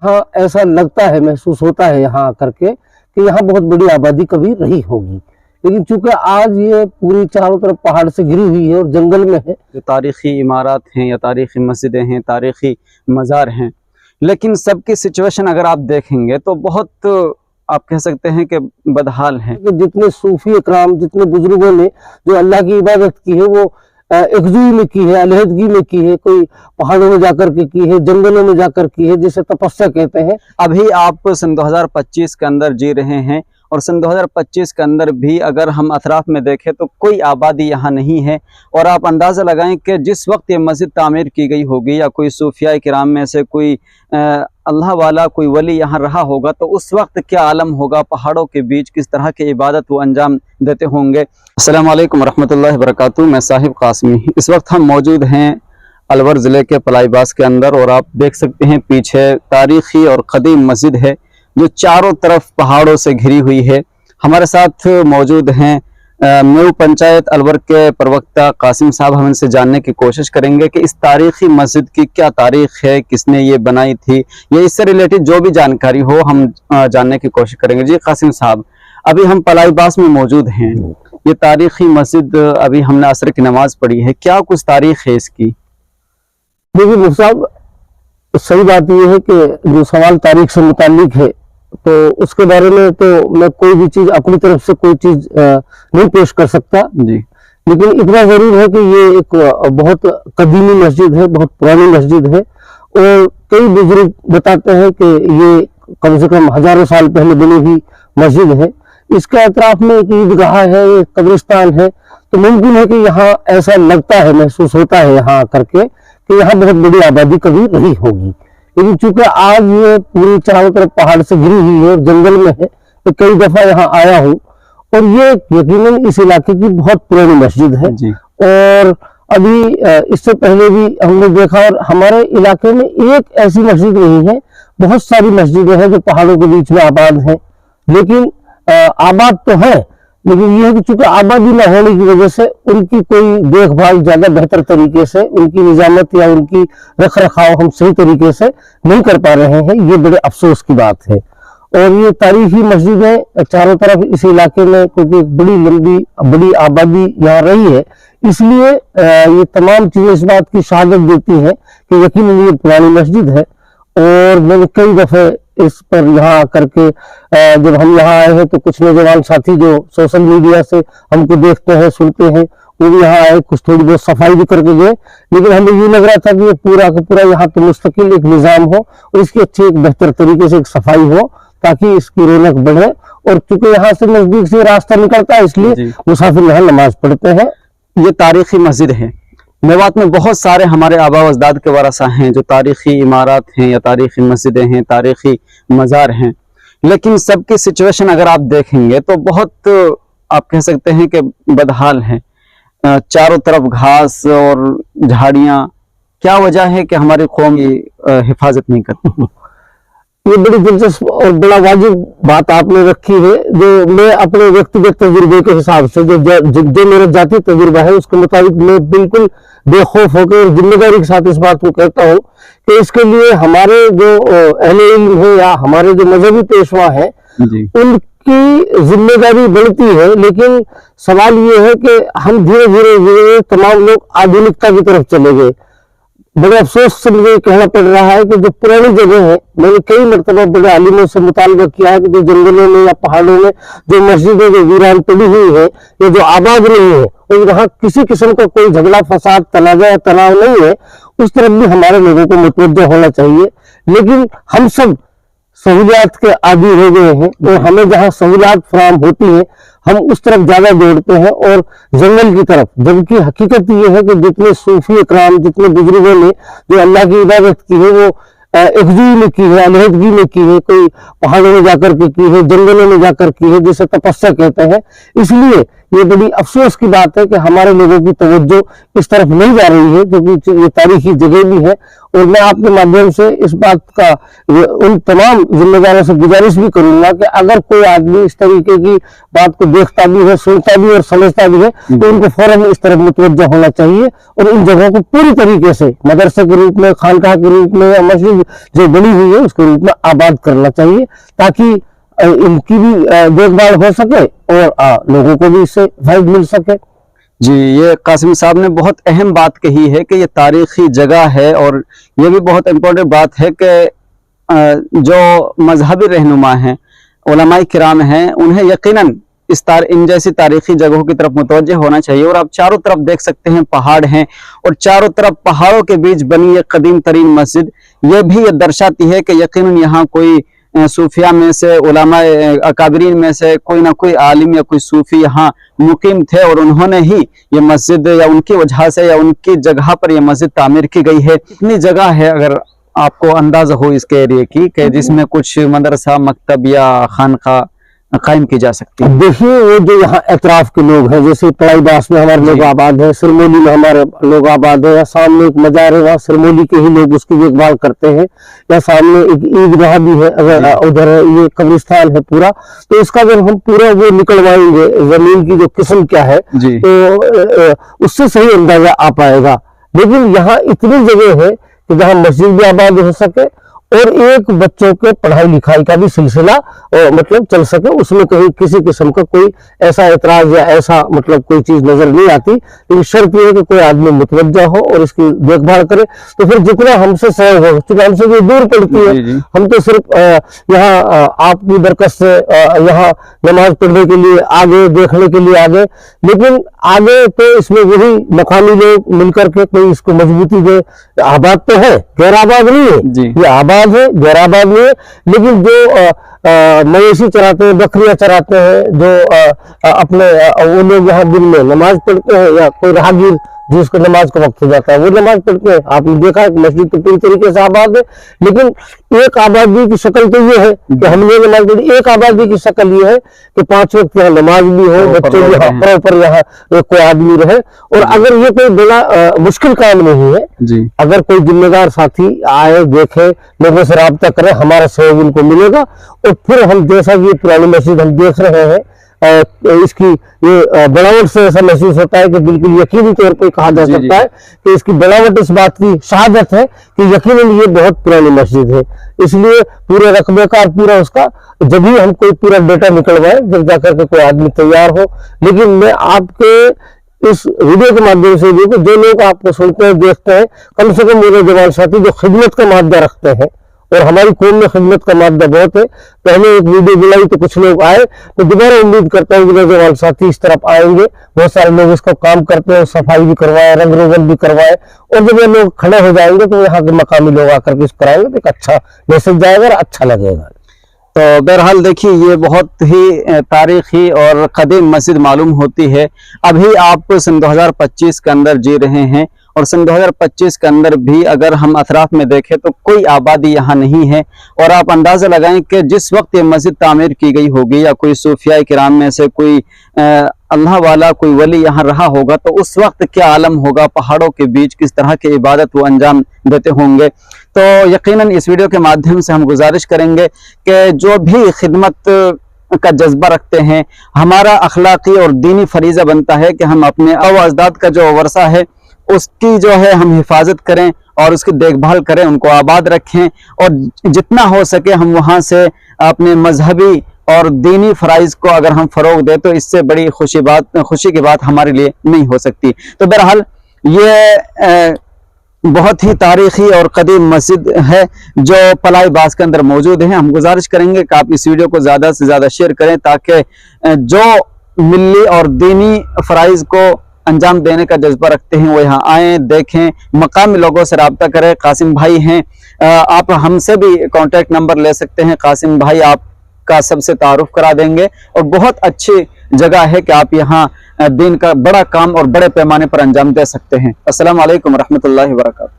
हाँ, ऐसा लगता है, महसूस होता है यहाँ आकर के कि यहाँ बहुत बड़ी आबादी कभी रही होगी, लेकिन चूंकि आज ये पूरी चारों तरफ पहाड़ से घिरी हुई है और जंगल में है। जो तारीखी इमारत हैं या तारीखी मस्जिदें हैं, तारीखी मज़ार हैं, लेकिन सबकी सिचुएशन अगर आप देखेंगे तो बहुत आप कह सकते हैं कि बदहाल हैं। कि जितने सूफी इकराम, जितने बुजुर्गों ने जो अल्लाह की इबादत की है वो एकजुई में की है, अलहदगी में की है, कोई पहाड़ों में जाकर के की है, जंगलों में जाकर की है, जिसे तपस्या कहते हैं। अभी आप सन 2025 के अंदर जी रहे हैं और सन 2025 के अंदर भी अगर हम अतराफ में देखें तो कोई आबादी यहाँ नहीं है। और आप अंदाज़ा लगाएं कि जिस वक्त ये मस्जिद तामीर की गई होगी या कोई सूफिया किराम में से कोई अल्लाह वाला, कोई वली यहाँ रहा होगा तो उस वक्त क्या आलम होगा, पहाड़ों के बीच किस तरह की इबादत वो अंजाम देते होंगे। अस्सलाम वालेकुम रहमतुल्लाहि व बरकातुहू। मैं साहिब कासमी। इस वक्त हम मौजूद हैं अलवर ज़िले के पलाईबास के अंदर और आप देख सकते हैं पीछे तारीख़ी और क़दीम मस्जिद है जो चारों तरफ पहाड़ों से घिरी हुई है। हमारे साथ मौजूद हैं मेऊ पंचायत अलवर के प्रवक्ता कासिम साहब। हम इनसे जानने की कोशिश करेंगे कि इस तारीख़ी मस्जिद की क्या तारीख़ है, किसने ये बनाई थी, या इससे रिलेटेड जो भी जानकारी हो हम जानने की कोशिश करेंगे। जी कासिम साहब, अभी हम पलाईबास में मौजूद हैं, ये तारीख़ी मस्जिद, अभी हमने असर की नमाज पढ़ी है, क्या कुछ तारीख़ है इसकी? देखिए मुफ्ती साहब, सही बात यह है कि जो सवाल तारीख से मुताल्लिक है तो उसके बारे में तो मैं कोई भी चीज अपनी तरफ से कोई चीज नहीं पेश कर सकता जी, लेकिन इतना जरूर है कि ये एक बहुत कदीमी मस्जिद है, बहुत पुरानी मस्जिद है और कई बुजुर्ग बताते हैं कि ये कम से कम हजारों साल पहले बनी हुई मस्जिद है। इसके अतराफ में एक ईदगाह है, एक कब्रिस्तान है, तो मुमकिन है कि यहाँ ऐसा लगता है, महसूस होता है यहाँ आकर के कि यहाँ बहुत बड़ी आबादी कभी रही होगी, लेकिन चूंकि आज ये पूरी चारों तरफ पहाड़ से घिरी हुई है और जंगल में है तो कई दफा यहाँ आया हूँ और ये यकीनन इस इलाके की बहुत पुरानी मस्जिद है जी। और अभी इससे पहले भी हमने देखा और हमारे इलाके में एक ऐसी मस्जिद नहीं है, बहुत सारी मस्जिदें हैं जो पहाड़ों के बीच में आबाद हैं, लेकिन आबाद तो है लेकिन यह है कि चूंकि आबादी न होने की वजह से उनकी कोई देखभाल ज्यादा बेहतर तरीके से, उनकी निजामत या उनकी रख रखाव हम सही तरीके से नहीं कर पा रहे हैं, ये बड़े अफसोस की बात है। और ये तारीखी मस्जिदें चारों तरफ इस इलाके में क्योंकि बड़ी लंबी बड़ी आबादी यहाँ रही है, इसलिए ये तमाम चीजें इस बात की शहादत देती हैं कि यकीनन ये पुरानी मस्जिद है। और मैंने कई दफे इस पर यहाँ आकर के जब हम यहाँ आए हैं तो कुछ नौजवान साथी जो सोशल मीडिया से हमको देखते हैं, सुनते हैं, वो भी यहाँ आए, कुछ थोड़ी बहुत सफाई भी करके गए, लेकिन हमें ये लग रहा था कि ये पूरा का पूरा यहाँ तो मुस्तकिल एक निज़ाम हो और इसकी अच्छी एक बेहतर तरीके से एक सफाई हो ताकि इसकी रौनक बढ़े। और चूंकि यहाँ से नजदीक से रास्ता निकलता है इसलिए मुसाफिर यहाँ नमाज पढ़ते हैं। ये तारीखी मस्जिद है। मेवात में बहुत सारे हमारे आबा व अजदाद के वारसा हैं जो तारीखी इमारत हैं या तारीखी मस्जिदें हैं, तारीखी मज़ार हैं, लेकिन सबकी सिचुएशन अगर आप देखेंगे तो बहुत आप कह सकते हैं कि बदहाल है। चारों तरफ घास और झाड़ियाँ। क्या वजह है कि हमारी कौम की हिफाजत नहीं करती? ये बड़ी दिलचस्प और बड़ा वाजिब बात आपने रखी है, जो मैं अपने व्यक्तिगत तजुर्बे के हिसाब से जो मेरा जाती तजुर्बा है उसके मुताबिक मैं बिल्कुल बेखौफ होकर और जिम्मेदारी के साथ इस बात को कहता हूँ कि इसके लिए हमारे जो अहले इल्म है या हमारे जो मजहबी पेशवा है उनकी जिम्मेदारी बढ़ती है। लेकिन सवाल ये है कि हम धीरे धीरे तमाम लोग आधुनिकता की तरफ चले गए। बड़े अफसोस से मुझे कहना पड़ रहा है कि जो पुरानी जगह है, मैंने कई मरतबा बड़े आलिमों से मुतालबा किया है कि जो जंगलों में या पहाड़ों में जो मस्जिदें जो वीरान पड़ी हुई है या जो आबाद नहीं है और वहाँ किसी किस्म का कोई झगड़ा फसाद तनाजा या तनाव नहीं है, उस तरफ भी हमारे लोगों को मुतवज्जह होना चाहिए। लेकिन हम सब सहूलियात के आदी हो गए हैं और हमें जहाँ सहूलियात फराहम होती है हम उस तरफ ज्यादा दौड़ते हैं और जंगल की तरफ, जबकि हकीकत ये है कि जितने सूफी इकराम, जितने बुजुर्गों ने जो अल्लाह की इबादत की है वो एकजुई में की है, अलहदगी में की है, कोई पहाड़ों में जाकर के की है, जंगलों में जाकर की है, जिसे तपस्या कहते हैं। इसलिए ये बड़ी अफसोस की बात है कि हमारे लोगों की तवज्जो इस तरफ नहीं जा रही है, क्योंकि ये तारीखी जगह भी है। और मैं आपके माध्यम से इस बात का उन तमाम जिम्मेदारों से गुजारिश भी करूंगा कि अगर कोई आदमी इस तरीके की बात को देखता भी है, सुनता भी और समझता भी है, तो उनको फौरन इस तरफ मुतवज्जा होना चाहिए और इन जगहों को पूरी तरीके से मदरसे के रूप में, खानकाह के रूप में या मस्जिद जो बनी हुई है उसके रूप में आबाद करना चाहिए, ताकि इनकी भी देखभाल हो सके और लोगों को भी इससे फायदा मिल सके। जी, ये कासिम साहब ने बहुत अहम बात कही है कि ये तारीखी जगह है, और ये भी बहुत इम्पोर्टेंट बात है कि जो मजहबी रहनुमा हैं, उलमाए किराम हैं, उन्हें यकीनन इन जैसी तारीखी जगहों की तरफ मुतवज्जे होना चाहिए। और आप चारों तरफ देख सकते हैं पहाड़ हैं, और चारों तरफ पहाड़ों के बीच बनी ये कदीम तरीन मस्जिद, ये भी ये दर्शाती है कि यकीनन यहाँ कोई सूफिया में से, उलमा अकाबरीन में से कोई ना कोई आलिम या कोई सूफी यहाँ मुकीम थे, और उन्होंने ही ये मस्जिद या उनकी वजह से या उनकी जगह पर ये मस्जिद तामीर की गई है। इतनी जगह है, अगर आपको अंदाजा हो इसके एरिए की, कि जिसमें कुछ मदरसा, मकतब या खानका कायम की जा सकती है। देखिए, वो जो यहाँ एतराफ के लोग हैं, जैसे पलाईबास में हमारे लोग आबाद है, सिरमौली में हमारे लोग आबाद है, या सामने एक मजार है, वहाँ सिरमौली के ही लोग उसकी देखभाल करते हैं, या सामने एक ईदगाह भी है, अगर उधर ये कब्रिस्तान है पूरा, तो इसका जब हम पूरा वो निकलवाएंगे जमीन की जो किस्म क्या है, तो उससे सही अंदाजा आ पाएगा। लेकिन यहाँ इतनी जगह है कि जहाँ मस्जिद भी आबाद हो सके और एक बच्चों के पढ़ाई लिखाई का भी सिलसिला मतलब चल सके, उसमें कहीं किसी किस्म का कोई ऐसा एतराज या ऐसा मतलब कोई चीज नजर नहीं आती। लेकिन शर्त यह है कि कोई आदमी मुतवज्जा हो और इसकी देखभाल करे। तो फिर जितना हमसे सहयोग हो, क्योंकि हमसे ये दूर पड़ती है, हम तो सिर्फ यहाँ आपकी बरकत से यहाँ नमाज पढ़ने के लिए आगे, देखने के लिए आगे, लेकिन आगे तो इसमें वही मकामी लोग मिलकर के कोई इसको मजबूती दे। आबाद तो है, गैर आबाद नहीं है, ये आबाद है, गैर आबाद नहीं है। लेकिन जो मवेशी चराते हैं, बकरियां चराते हैं, जो अपने वो लोग यहाँ दिन में नमाज पढ़ते हैं, या कोई राहगीर जिसको नमाज का वक्त हो जाता है वो नमाज पढ़ते हैं। आपने देखा है मस्जिद तो पूरी तरीके से आबाद है, लेकिन एक आबादी की शक्ल तो ये है कि हमने नमाज पढ़ी। एक आबादी की शक्ल ये है कि 5 वक्त यहाँ नमाज भी हो, बच्चे भी प्रॉपर यहाँ कोई आदमी रहे। और अगर ये कोई बड़ा मुश्किल काम नहीं है, अगर कोई जिम्मेदार साथी आए, देखे, लोगों से राब्ता करे, हमारा सहयोग उनको मिलेगा। और फिर हम जैसा कि पुरानी मस्जिद हम देख रहे हैं, इसकी ये बनावट से ऐसा महसूस होता है कि बिल्कुल यकीनी तौर पर कहा जा सकता है कि इसकी बनावट इस बात की शहादत है कि यकीनन ये बहुत पुरानी मस्जिद है। इसलिए पूरे रकबे का और पूरा उसका जब भी हम कोई पूरा डेटा निकलवाए, जब जाकर के कोई आदमी तैयार हो। लेकिन मैं आपके इस वीडियो के माध्यम से भी जो लोग आपको सुनते हैं, देखते हैं, कम से कम मेरे जवान साथी जो खिदमत का मादा रखते हैं, और हमारी कौम में खिदमत का मादा बहुत है। पहले एक वीडियो बुलाई तो कुछ लोग आए, तो दोबारा उम्मीद करता हूँ कि मेरे जवान साथी इस तरफ आएंगे। बहुत सारे लोग इसका काम करते हैं, सफाई भी करवाए, रंग रोगन भी करवाए, और जब ये लोग खड़े हो जाएंगे तो यहाँ के मकामी लोग आकर के इसको कराएंगे, तो एक अच्छा मैसेज जाएगा और अच्छा लगेगा। तो बहरहाल देखिए, ये बहुत ही तारीखी और कदीम मस्जिद मालूम होती है। अभी आप सन 2025 के अंदर जी रहे हैं, और सन 2025 के अंदर भी अगर हम अतराफ में देखें तो कोई आबादी यहाँ नहीं है। और आप अंदाज़ा लगाएं कि जिस वक्त ये मस्जिद तामीर की गई होगी, या कोई सूफिया किराम में से कोई अल्लाह वाला, कोई वली यहाँ रहा होगा, तो उस वक्त क्या आलम होगा, पहाड़ों के बीच किस तरह की इबादत वो अंजाम देते होंगे। तो यकीनन इस वीडियो के माध्यम से हम गुजारिश करेंगे कि जो भी खिदमत का जज्बा रखते हैं, हमारा अखलाकी और दीनी फरीज़ा बनता है कि हम अपने अजदाद का जो वर्सा है उसकी जो है हम हिफाजत करें और उसकी देखभाल करें, उनको आबाद रखें, और जितना हो सके हम वहाँ से अपने मजहबी और दीनी फ़राइज़ को अगर हम फ़रोग दें, तो इससे बड़ी खुशी की बात हमारे लिए नहीं हो सकती। तो बहरहाल ये बहुत ही तारीखी और कदीम मस्जिद है जो पलाईबास के अंदर मौजूद है। हम गुजारिश करेंगे कि आप इस वीडियो को ज़्यादा से ज़्यादा शेयर करें, ताकि जो मिल्ली और दीनी फ़राइज़ को अंजाम देने का जज्बा रखते हैं वो यहाँ आएँ, देखें, मकामी लोगों से रब्ता करें। कासिम भाई हैं, आप हमसे भी कांटेक्ट नंबर ले सकते हैं। कासिम भाई आपका सबसे तारुफ करा देंगे, और बहुत अच्छी जगह है कि आप यहाँ दीन का बड़ा काम और बड़े पैमाने पर अंजाम दे सकते हैं। अस्सलाम वालेकुम रहमतुल्लाहि व बरकातहू।